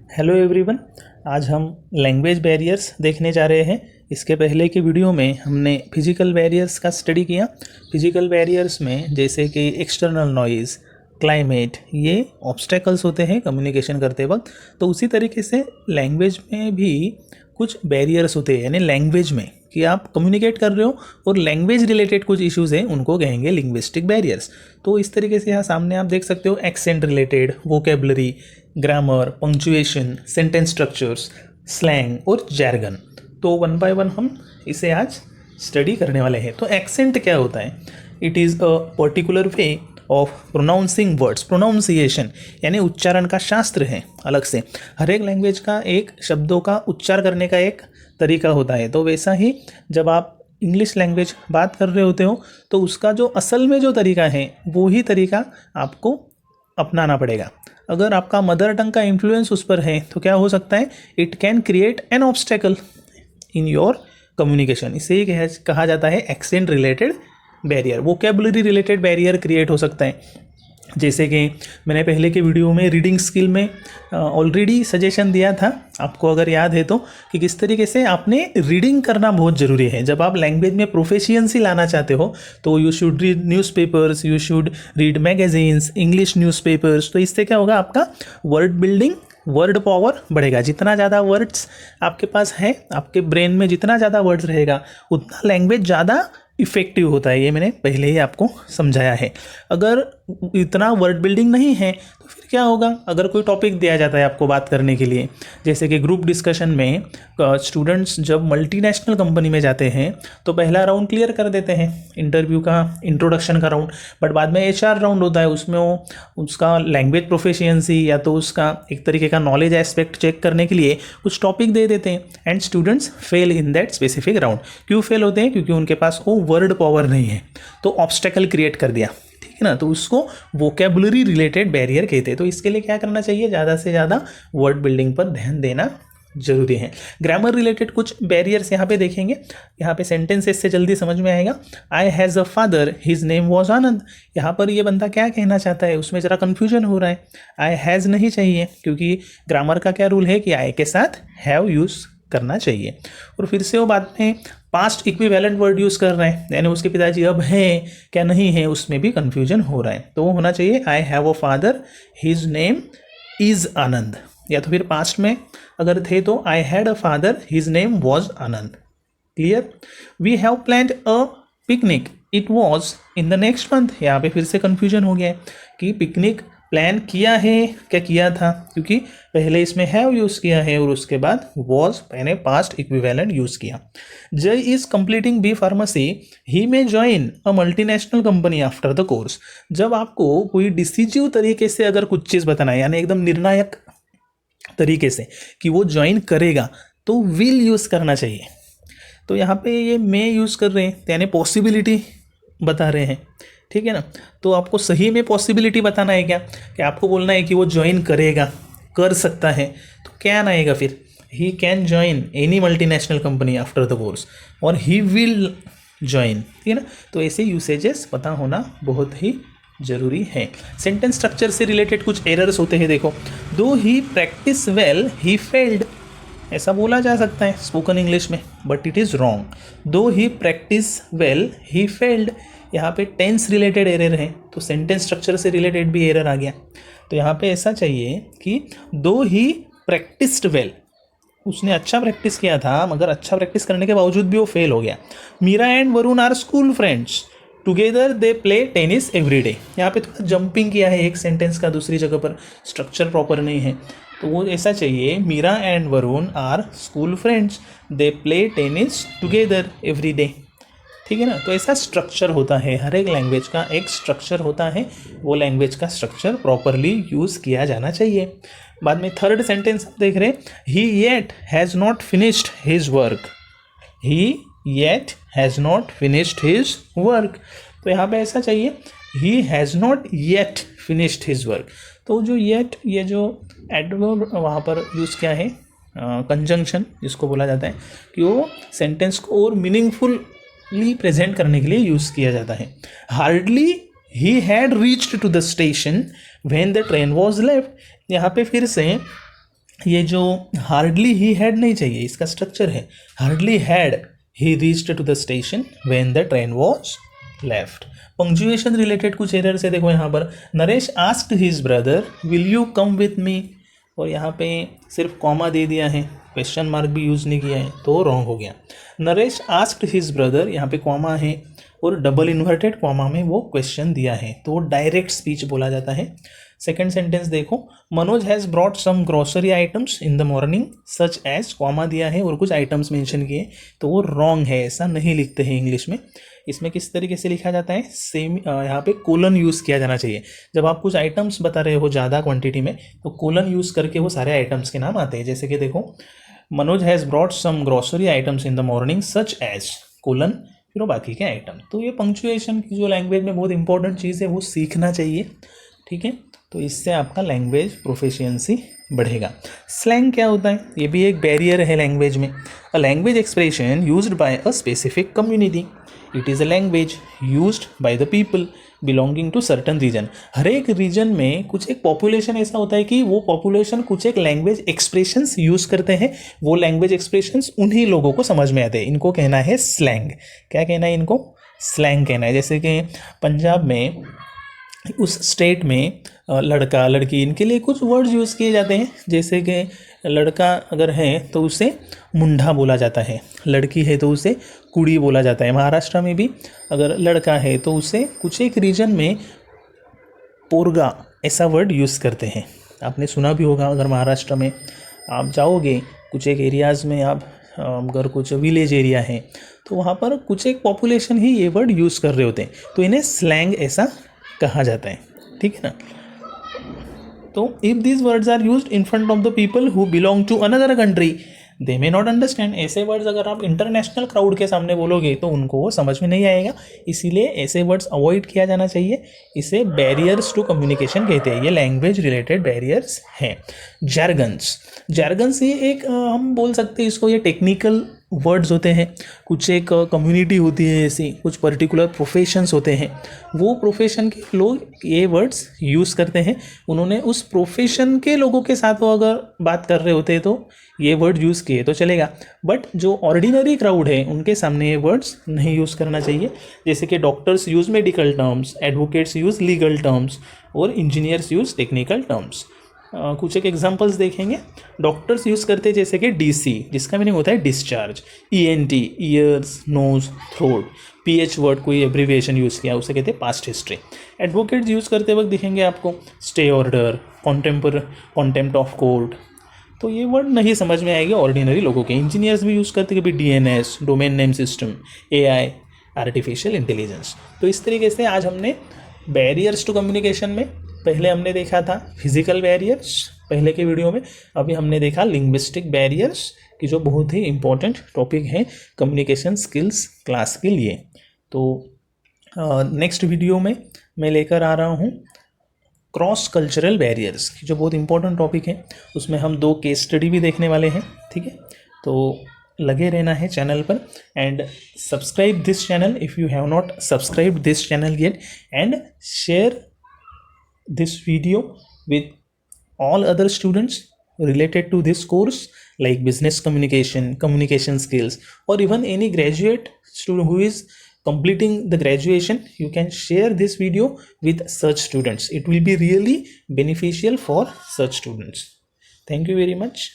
Hello everyone. आज हम language barriers देखने जा रहे हैं। इसके पहले की वीडियो में हमने फिजिकल बैरियर्स का स्टडी किया। फिजिकल बैरियर्स में जैसे कि एक्सटर्नल नॉइज़, क्लाइमेट, ये ऑब्स्टेकल्स होते हैं कम्युनिकेशन करते वक्त। तो उसी तरीके से लैंग्वेज में भी कुछ बैरियर्स होते हैं, यानी लैंग्वेज में कि आप कम्युनिकेट कर रहे हो और लैंग्वेज रिलेटेड कुछ इश्यूज़ हैं, उनको कहेंगे लिंग्विस्टिक बैरियर्स। तो इस तरीके से यहाँ सामने आप देख सकते हो accent related, vocabulary, grammar, punctuation, sentence structures, slang और जैर्गन। तो वन बाय वन हम इसे आज स्टडी करने वाले हैं। तो एक्सेंट क्या होता है? It is a particular way of pronouncing words. Pronunciation यानी उच्चारण का शास्त्र है अलग से। हर एक लैंग्वेज का एक शब्दों का उच्चार करने का एक तरीका होता है। तो वैसा ही जब आप इंग्लिश लैंग्वेज बात कर रहे होते हो तो उसका जो असल में जो तरीका है वो ही तरीका आपको अपनाना पड़ेगा। अगर आपका मदर टंग का इन्फ्लुएंस उस पर है तो क्या हो सकता है? It can create an obstacle in your communication. इसे ही कहा जाता है accent related barrier. Vocabulary related barrier create हो सकता है, जैसे कि मैंने पहले के वीडियो में रीडिंग स्किल में ऑलरेडी सजेशन दिया था, आपको अगर याद है तो, कि किस तरीके से आपने रीडिंग करना बहुत ज़रूरी है। जब आप लैंग्वेज में प्रोफिशिएंसी लाना चाहते हो तो you should read newspapers, you should read magazines, English newspapers. तो इससे क्या होगा? आपका वर्ड बिल्डिंग, वर्ड पावर बढ़ेगा। जितना ज़्यादा वर्ड्स आपके पास है, आपके ब्रेन में जितना ज़्यादा वर्ड्स रहेगा उतना लैंग्वेज ज़्यादा इफ़ेक्टिव होता है। ये मैंने पहले ही आपको समझाया है। अगर इतना वर्ड बिल्डिंग नहीं है तो फिर क्या होगा? अगर कोई टॉपिक दिया जाता है आपको बात करने के लिए, जैसे कि ग्रुप डिस्कशन में स्टूडेंट्स जब मल्टीनेशनल कंपनी में जाते हैं तो पहला राउंड क्लियर कर देते हैं, इंटरव्यू का, इंट्रोडक्शन का राउंड। बट बाद में HR राउंड होता है, उसमें वो उसका लैंग्वेज प्रोफिशिएंसी या तो उसका एक तरीके का नॉलेज एस्पेक्ट चेक करने के लिए कुछ टॉपिक दे देते हैं and students fail in that specific round. क्यों फेल होते हैं? क्योंकि उनके पास वो वर्ड पावर नहीं है। तो ऑब्स्टेकल क्रिएट कर दिया, ठीक है ना। तो उसको वोकेबलरी रिलेटेड बैरियर कहते हैं। तो इसके लिए क्या करना चाहिए? ज़्यादा से ज़्यादा वर्ड बिल्डिंग पर ध्यान देना जरूरी है। ग्रामर रिलेटेड कुछ बैरियर्स यहाँ पे देखेंगे। यहाँ पे सेंटेंसेस से जल्दी समझ में आएगा। I has a father, his name was Anand. यहाँ पर ये बंदा क्या कहना चाहता है, उसमें ज़रा कन्फ्यूजन हो रहा है। आई हैज़ नहीं चाहिए, क्योंकि ग्रामर का क्या रूल है कि आई के साथ हैव यूज़ करना चाहिए। और फिर से वो बाद में पास्ट इक्विवेलेंट वर्ड यूज़ कर रहे हैं, यानी उसके पिताजी अब हैं क्या नहीं है, उसमें भी कन्फ्यूजन हो रहा है। तो वो होना चाहिए I have a father, his name is Anand. या तो फिर पास्ट में अगर थे तो I had a father, his name was Anand. Clear? We have planned a picnic, it was in the next month. यहाँ पे फिर से कन्फ्यूजन हो गया है कि पिकनिक प्लान किया है क्या किया था, क्योंकि पहले इसमें हैव यूज़ किया है और उसके बाद वॉज मैंने पास्ट इक्विवेलेंट यूज़ किया। Jay is completing B pharmacy, he may join a multinational company after the course. जब आपको कोई डिसीजिव तरीके से अगर कुछ चीज़ बताना है, यानी एकदम निर्णायक तरीके से कि वो ज्वाइन करेगा, तो विल यूज़ करना चाहिए। तो यहाँ पे ये मे यूज़ कर रहे हैं, यानी पॉसिबिलिटी बता रहे हैं, ठीक है ना। तो आपको सही में पॉसिबिलिटी बताना है क्या, कि आपको बोलना है कि वो ज्वाइन करेगा, कर सकता है, तो क्या ना आएगा फिर? He can join any multinational company after the course, और ही विल ज्वाइन, ठीक है ना। तो ऐसे यूसेजेस पता होना बहुत ही जरूरी है। सेंटेंस स्ट्रक्चर से रिलेटेड कुछ एरर्स होते हैं। देखो, दो ही प्रैक्टिस वेल ही फेल्ड, ऐसा बोला जा सकता है स्पोकन इंग्लिश में, बट इट इज़ रॉन्ग। दो ही प्रैक्टिस वेल ही फेल्ड, यहाँ पे टेंस रिलेटेड एरर है, तो सेंटेंस स्ट्रक्चर से रिलेटेड भी एरर आ गया। तो यहाँ पे ऐसा चाहिए कि दो ही प्रैक्टिस्ड वेल, उसने अच्छा प्रैक्टिस किया था मगर अच्छा प्रैक्टिस करने के बावजूद भी वो फेल हो गया। Meera and Varun are school friends, together they play tennis every day. यहाँ पे थोड़ा जंपिंग किया है एक सेंटेंस का दूसरी जगह पर, स्ट्रक्चर प्रॉपर नहीं है। तो वो ऐसा चाहिए, Meera and Varun are school friends, they play tennis together every day, ठीक है ना। तो ऐसा स्ट्रक्चर होता है, हर एक लैंग्वेज का एक स्ट्रक्चर होता है, वो लैंग्वेज का स्ट्रक्चर प्रॉपरली यूज़ किया जाना चाहिए। बाद में थर्ड सेंटेंस आप देख रहे हैं, he yet has not finished his work, he yet has not finished his work. तो यहाँ पे ऐसा चाहिए, he has not yet finished his work. तो जो येट, ये जो एडवर्ब वहाँ पर यूज़ किया है, कंजंक्शन जिसको बोला जाता है, कि वो सेंटेंस को और मीनिंगफुली प्रेजेंट करने के लिए यूज़ किया जाता है। Hardly he had reached to the station when the train was left. यहाँ पे फिर से ये जो हार्डली ही हैड नहीं चाहिए, इसका स्ट्रक्चर है hardly had he reached to the station when the train was left. Punctuation related कुछ एरर्स है, देखो यहाँ पर Naresh asked his brother will you come with me, और यहाँ पे सिर्फ कॉमा दे दिया है, क्वेश्चन मार्क भी यूज़ नहीं किया है, तो रॉन्ग हो गया। नरेश आस्क्ड हिज ब्रदर, यहाँ पे कॉमा है और डबल इन्वर्टेड कॉमा में वो क्वेश्चन दिया है, तो डायरेक्ट स्पीच बोला जाता है। सेकेंड सेंटेंस देखो, Manoj has brought some grocery items in the morning such as, comma दिया है और कुछ आइटम्स मेंशन किए, तो वो रॉन्ग है, ऐसा नहीं लिखते हैं इंग्लिश में। इसमें किस तरीके से लिखा जाता है, सेम यहाँ पे कोलन यूज़ किया जाना चाहिए। जब आप कुछ आइटम्स बता रहे हो ज़्यादा क्वांटिटी में, तो कोलन यूज़ करके वो सारे आइटम्स के नाम आते हैं। जैसे कि देखो, Manoj has brought some grocery items in the morning such as colon, फिर वो बाकी के आइटम। तो ये पंक्चुएशन की जो लैंग्वेज में बहुत इंपॉर्टेंट चीज़ है वो सीखना चाहिए, ठीक है। तो इससे आपका लैंग्वेज प्रोफिशिएंसी बढ़ेगा। स्लैंग क्या होता है, ये भी एक बैरियर है लैंग्वेज में। A language expression used by a specific community, it is a language used by the people belonging to certain region. हर एक रीजन में कुछ एक पॉपुलेशन ऐसा होता है कि वो पॉपुलेशन कुछ एक लैंग्वेज एक्सप्रेशंस यूज़ करते हैं, वो लैंग्वेज एक्सप्रेशंस उन्हीं लोगों को समझ में आते हैं। इनको कहना है स्लैंग। क्या कहना है इनको, स्लैंग कहना है। जैसे कि पंजाब में, उस स्टेट में लड़का लड़की इनके लिए कुछ वर्ड्स यूज़ किए जाते हैं। जैसे कि लड़का अगर है तो उसे मुंडा बोला जाता है, लड़की है तो उसे कुड़ी बोला जाता है। महाराष्ट्र में भी अगर लड़का है तो उसे कुछ एक रीजन में पोरगा ऐसा वर्ड यूज़ करते हैं। आपने सुना भी होगा, अगर महाराष्ट्र में आप जाओगे कुछ एक एरियाज़ में, आप अगर कुछ विलेज एरिया है तो वहाँ पर कुछ एक पॉपुलेशन ही ये वर्ड यूज़ कर रहे होते हैं, तो इन्हें स्लैंग ऐसा कहा जाता है, ठीक है ना। तो if this words are used in front of the people who belong to another country they may not understand. ऐसे वर्ड्स अगर आप इंटरनेशनल क्राउड के सामने बोलोगे तो उनको वो समझ में नहीं आएगा, इसीलिए ऐसे वर्ड्स अवॉइड किया जाना चाहिए। इसे बैरियर्स टू कम्युनिकेशन कहते हैं, ये लैंग्वेज रिलेटेड बैरियर्स हैं। जैरगन्स, जैरगन्स ये एक हम बोल सकते हैं इसको, ये टेक्निकल वर्ड्स होते हैं। कुछ एक कम्युनिटी होती है ऐसी, कुछ पर्टिकुलर प्रोफेशंस होते हैं, वो प्रोफेशन के लोग ये वर्ड्स यूज़ करते हैं। उन्होंने उस प्रोफेशन के लोगों के साथ वो अगर बात कर रहे होते हैं तो ये वर्ड यूज़ किए तो चलेगा, बट जो ऑर्डिनरी क्राउड है उनके सामने ये वर्ड्स नहीं यूज़ करना चाहिए। जैसे कि doctors use medical terms, advocates use legal terms और इंजीनियर्स यूज़ टेक्निकल टर्म्स। कुछ एक एग्जांपल्स देखेंगे। डॉक्टर्स यूज़ करते हैं जैसे कि डीसी, जिसका मीनिंग होता है discharge, ENT years nose throat, pH word कोई एब्रीविएशन यूज़ किया उसे कहते हैं पास्ट हिस्ट्री। एडवोकेट्स यूज़ करते वक्त दिखेंगे आपको stay order, contempt of court, तो ये वर्ड नहीं समझ में आएगी ऑर्डिनरी लोगों के। इंजीनियर्स भी यूज़ करते कभी DNS, domain name system, AI, artificial intelligence. तो इस तरीके से आज हमने बैरियर्स टू कम्युनिकेशन में पहले हमने देखा था फिजिकल बैरियर्स पहले के वीडियो में, अभी हमने देखा लिंग्विस्टिक बैरियर्स की जो बहुत ही इंपॉर्टेंट टॉपिक है कम्युनिकेशन स्किल्स क्लास के लिए। तो नेक्स्ट वीडियो में मैं लेकर आ रहा हूँ क्रॉस कल्चरल बैरियर्स की जो बहुत इंपॉर्टेंट टॉपिक है, उसमें हम 2 केस स्टडी भी देखने वाले हैं, ठीक है। तो लगे रहना है चैनल पर and subscribe this channel if you have not subscribed this channel yet, and share this video with all other students related to this course like business communication, communication skills, or even any graduate student who is completing the graduation. You can share this video with such students. It will be really beneficial for such students. Thank you very much.